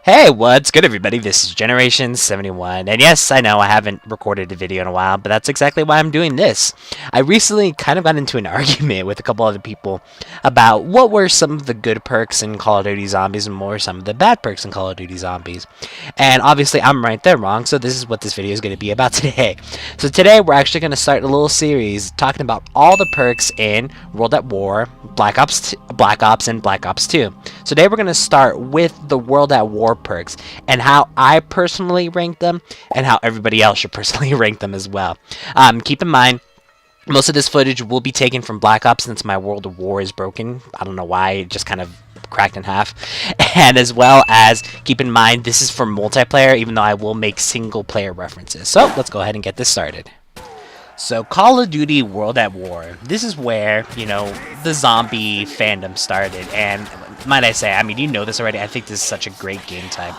Hey, what's good everybody? This is Generation 71, and yes, I know I haven't recorded a video in a while, but that's exactly why I'm doing this. I recently kind of got into an argument with a couple other people about what were some of the good perks in Call of Duty Zombies and what were some of the bad perks in Call of Duty Zombies. And obviously I'm right, they're wrong, so this is what this video is going to be about today. So today we're actually going to start a little series talking about all the perks in World at War, Black Ops, and Black Ops 2. So today we're going to start with the World at War perks and how I personally rank them and how everybody else should personally rank them as well. Keep in mind, most of this footage will be taken from Black Ops since my World of War is broken. I don't know why, it just kind of cracked in half. And as well as keep in mind, this is for multiplayer, even though I will make single player references. So let's go ahead and get this started. So Call of Duty World at War, this is where, you know, the zombie fandom started, and might I say, I mean, you know this already, I think this is such a great game type.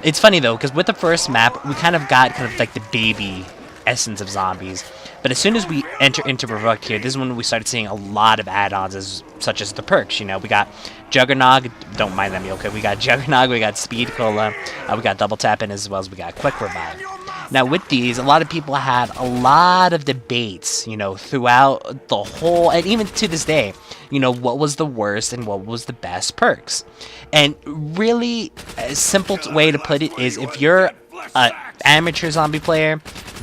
It's funny though, because with the first map, we kind of got like the baby essence of zombies, but as soon as we enter into Perk here, this is when we started seeing a lot of add-ons, such as the perks. You know, we got Juggernog, don't mind them, okay? We got Juggernog, we got Speed Cola, we got Double Tapping, as well as we got Quick Revive. Now with these, a lot of people had a lot of debates, you know, throughout the whole, and even to this day, you know, what was the worst and what was the best perks. And really, a simple way to put it is, if you're an amateur zombie player,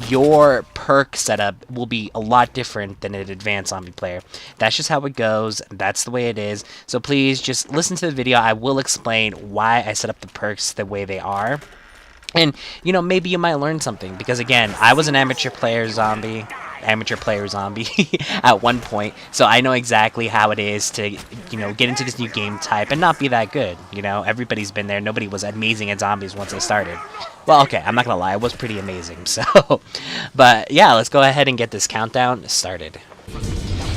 your perk setup will be a lot different than an advanced zombie player. That's just how it goes. That's the way it is. So please just listen to the video. I will explain why I set up the perks the way they are. And, you know, maybe you might learn something, because again, I was an amateur player zombie at one point, so I know exactly how it is to, you know, get into this new game type and not be that good. You know, everybody's been there. Nobody was amazing at zombies once they started. Well, okay, I'm not gonna lie, it was pretty amazing, so, but yeah, let's go ahead and get this countdown started.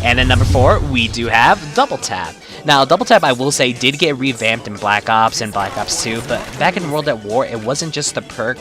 And at number 4, we do have Double Tap. Now, Double Tap, I will say, did get revamped in Black Ops and Black Ops 2, but back in World at War, it wasn't just the perk,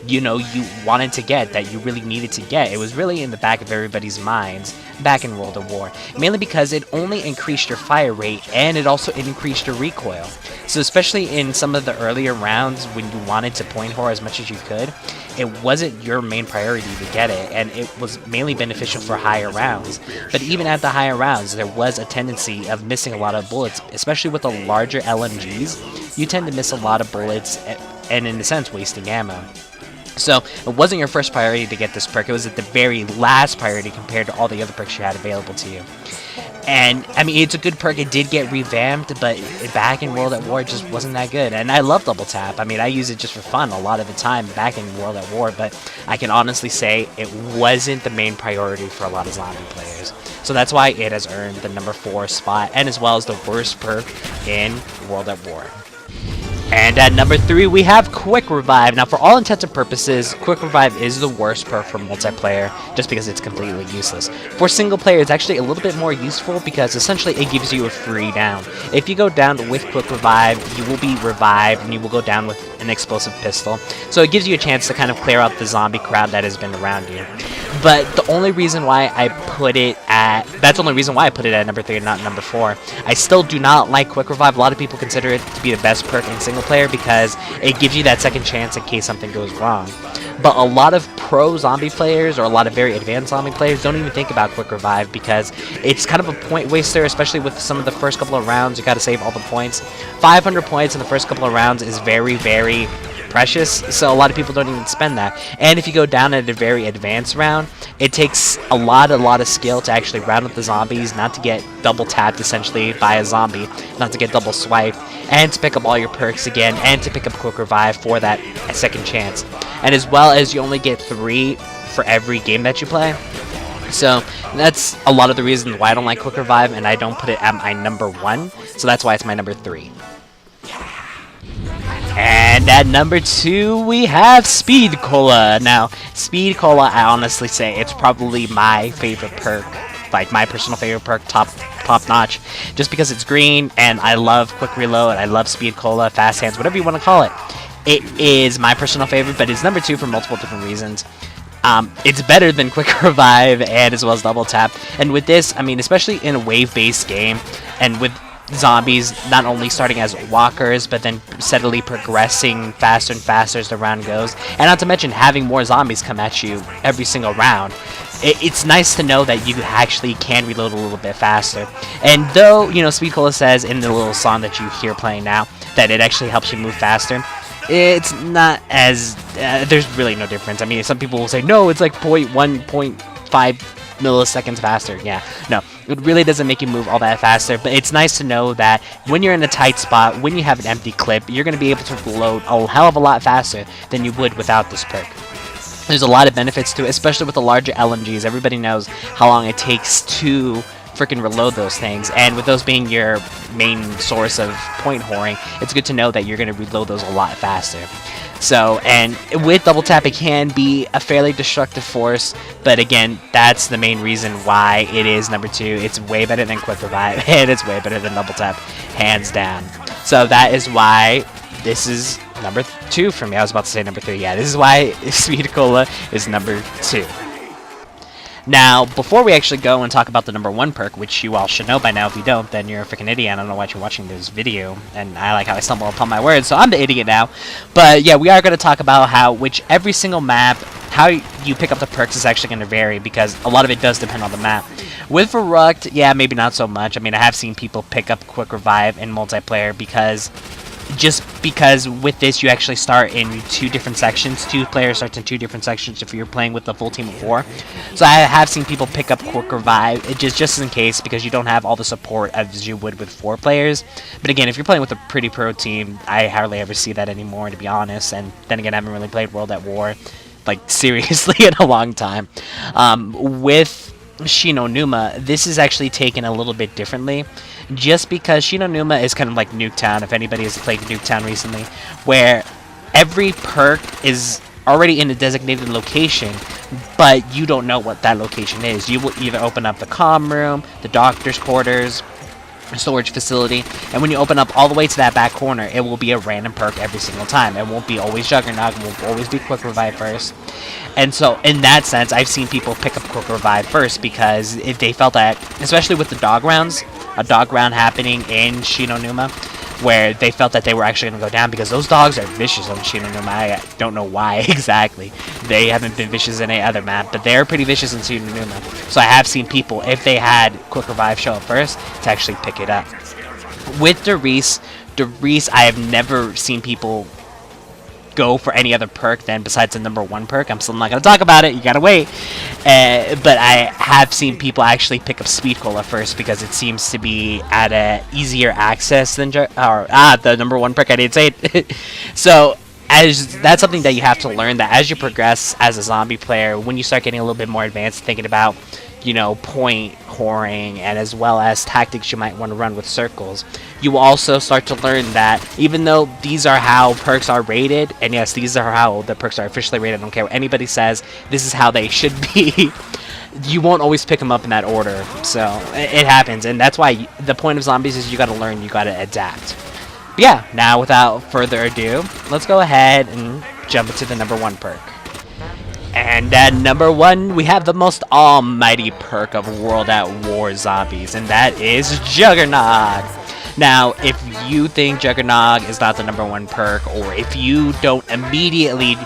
you know, you wanted to get, that you really needed to get. It was really in the back of everybody's minds back in World at War, mainly because it only increased your fire rate and it also increased your recoil. So especially in some of the earlier rounds when you wanted to point whore as much as you could, it wasn't your main priority to get it, and it was mainly beneficial for higher rounds. But even at the higher rounds, there was a tendency of missing a lot of bullets, especially with the larger LMGs. You tend to miss a lot of bullets and in a sense wasting ammo. So it wasn't your first priority to get this perk, it was at the very last priority compared to all the other perks you had available to you. And, I mean, it's a good perk, it did get revamped, but back in World at War, it just wasn't that good. And I love Double Tap, I mean, I use it just for fun a lot of the time back in World at War, but I can honestly say it wasn't the main priority for a lot of zombie players. So that's why it has earned the number 4 spot, and as well as the worst perk in World at War. And at number 3, we have Quick Revive. Now, for all intents and purposes, Quick Revive is the worst perk for multiplayer, just because it's completely useless. For single player, it's actually a little bit more useful, because essentially it gives you a free down. If you go down with Quick Revive, you will be revived, and you will go down with an explosive pistol. So it gives you a chance to kind of clear out the zombie crowd that has been around you. But the only reason why I put it at, that's the only reason why I put it at number 3 and not number 4. I still do not like Quick Revive. A lot of people consider it to be the best perk in single player because it gives you that second chance in case something goes wrong. But a lot of pro zombie players or a lot of very advanced zombie players don't even think about Quick Revive because it's kind of a point waster, especially with some of the first couple of rounds. You gotta save all the points. 500 points in the first couple of rounds is very, very precious, so a lot of people don't even spend that. And if you go down at a very advanced round, it takes a lot of skill to actually round up the zombies, not to get double tapped essentially by a zombie, not to get double swiped, and to pick up all your perks again, and to pick up Quick Revive for that second chance. And as well as you only get 3 for every game that you play. So that's a lot of the reasons why I don't like Quick Revive, and I don't put it at my number 1, so that's why it's my number 3. And at number 2, we have Speed Cola. Now, Speed Cola, I honestly say it's probably my favorite perk, like my personal favorite perk, top notch, just because it's green, and I love Quick Reload, I love Speed Cola, Fast Hands, whatever you want to call it. It is my personal favorite, but it's number 2 for multiple different reasons. It's better than Quick Revive and as well as Double Tap. And with this, I mean, especially in a wave-based game, and with zombies not only starting as walkers, but then steadily progressing faster and faster as the round goes. And not to mention having more zombies come at you every single round. It's nice to know that you actually can reload a little bit faster. And though, Speed Cola says in the little song that you hear playing now that it actually helps you move faster, it's not as... there's really no difference. I mean, some people will say, no, it's like 0.1, 0.5 milliseconds faster. Yeah, no, it really doesn't make you move all that faster, but it's nice to know that when you're in a tight spot, when you have an empty clip, you're going to be able to reload a hell of a lot faster than you would without this perk. There's a lot of benefits to it, especially with the larger LMGs. Everybody knows how long it takes to freaking reload those things, and with those being your main source of point whoring, it's good to know that you're going to reload those a lot faster. So, and with double tap, it can be a fairly destructive force, but again, that's the main reason why it is number 2. It's way better than quick revive, and it's way better than double tap, hands down. So that is why this is number 2 for me. I was about to say number 3. Yeah, this is why Speed Cola is number 2. Now, before we actually go and talk about the number 1 perk, which you all should know by now. If you don't, then you're a freaking idiot. I don't know why you're watching this video, and I like how I stumble upon my words, so I'm the idiot now. But yeah, we are going to talk about how every single map, how you pick up the perks is actually going to vary, because a lot of it does depend on the map. With Verrucked, yeah, maybe not so much. I mean, I have seen people pick up Quick Revive in multiplayer because with this you actually start in 2 different sections. 2 players starts in 2 different sections if you're playing with the full team of 4. So I have seen people pick up Quick Revive just in case, because you don't have all the support as you would with 4 players. But again, if you're playing with a pretty pro team, I hardly ever see that anymore, to be honest. And then again, I haven't really played World at War like seriously in a long time. With Shinonuma, this is actually taken a little bit differently, just because Shinonuma is kind of like Nuketown, if anybody has played Nuketown recently, where every perk is already in a designated location, but you don't know what that location is. You will either open up the comm room, the doctor's quarters, storage facility, and when you open up all the way to that back corner, it will be a random perk every single time. It won't be always Juggernog, it won't always be Quick Revive first. And so in that sense, I've seen people pick up Quick Revive first, because if they felt that, especially with the dog rounds, a dog round happening in Shinonuma, where they felt that they were actually going to go down, because those dogs are vicious on Shinonuma. I don't know why exactly. They haven't been vicious in any other map, but they're pretty vicious in Shinonuma. So I have seen people, if they had Quick Revive show up first, to actually pick it up. With Derice, I have never seen people go for any other perk than besides the number 1 perk. I'm still not going to talk about it. You got to wait. But I have seen people actually pick up Speed Cola first, because it seems to be at a easier access than the number 1 perk. I didn't say it. So that's something that you have to learn, that as you progress as a zombie player, when you start getting a little bit more advanced, thinking about point whoring, and as well as tactics you might want to run with circles, you will also start to learn that even though these are how perks are rated, and yes, these are how the perks are officially rated, I don't care what anybody says, this is how they should be, you won't always pick them up in that order. So it happens, and that's why the point of zombies is you got to learn, you got to adapt. But yeah, now without further ado, let's go ahead and jump into the number 1 perk. And at number 1, we have the most almighty perk of World at War zombies, and that is Juggernog. Now, if you think Juggernog is not the number 1 perk, or if you don't immediately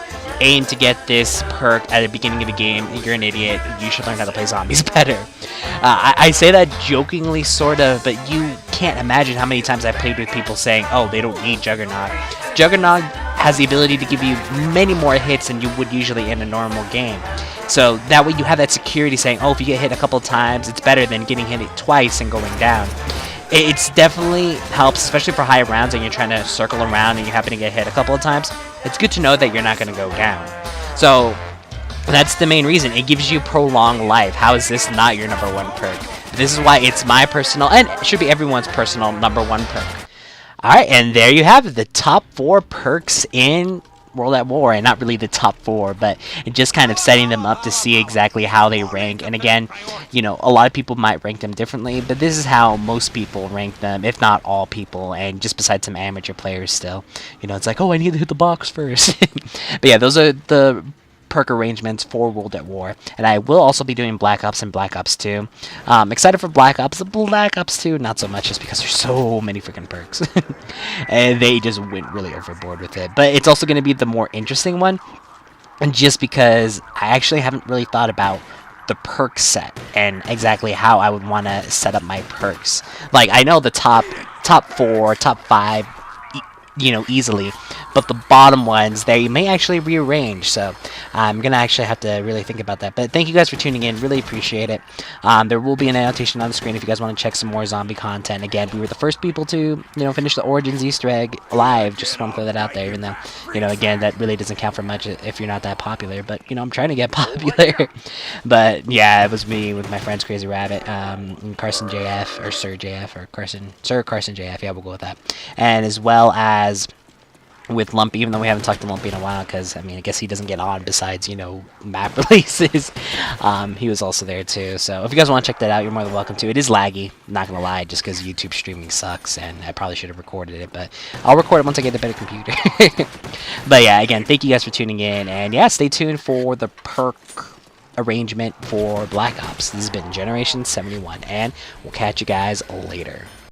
aim to get this perk at the beginning of the game, you're an idiot. You should learn how to play zombies better. I say that jokingly, sort of, but you can't imagine how many times I've played with people saying, oh, they don't need Juggernog. Juggernog has the ability to give you many more hits than you would usually in a normal game. So that way you have that security saying, oh, if you get hit a couple of times, it's better than getting hit twice and going down. It's definitely helps, especially for high rounds and you're trying to circle around and you happen to get hit a couple of times. It's good to know that you're not going to go down. So that's the main reason. It gives you prolonged life. How is this not your number 1 perk? This is why it's my personal, and it should be everyone's personal number 1 perk. Alright, and there you have it, the top 4 perks in World at War, and not really the top 4, but just kind of setting them up to see exactly how they rank. And again, a lot of people might rank them differently, but this is how most people rank them, if not all people, and just besides some amateur players still. It's like, oh, I need to hit the box first. But yeah, those are the perk arrangements for World at War, and I will also be doing Black Ops and Black Ops 2. Excited for Black Ops. Black Ops 2, not so much, just because there's so many freaking perks, and they just went really overboard with it. But it's also going to be the more interesting one, and just because I actually haven't really thought about the perk set and exactly how I would want to set up my perks. Like, I know the top 4, top 5, easily, but the bottom ones, they may actually rearrange, so I'm gonna actually have to really think about that. But thank you guys for tuning in, really appreciate it. There will be an annotation on the screen if you guys want to check some more zombie content. Again, we were the first people to, finish the Origins Easter egg live. Just want to throw that out there, even though, again, that really doesn't count for much if you're not that popular, but, I'm trying to get popular. But, yeah, it was me with my friends Crazy Rabbit, and Carson JF, or Sir JF, or Sir Carson JF, yeah, we'll go with that. And as well as with Lumpy, even though we haven't talked to Lumpy in a while, because, I guess he doesn't get on besides, map releases. He was also there, too. So if you guys want to check that out, you're more than welcome to. It is laggy, not going to lie, just because YouTube streaming sucks, and I probably should have recorded it, but I'll record it once I get a better computer. But, yeah, again, thank you guys for tuning in, and, yeah, stay tuned for the perk arrangement for Black Ops. This has been Generation 71, and we'll catch you guys later.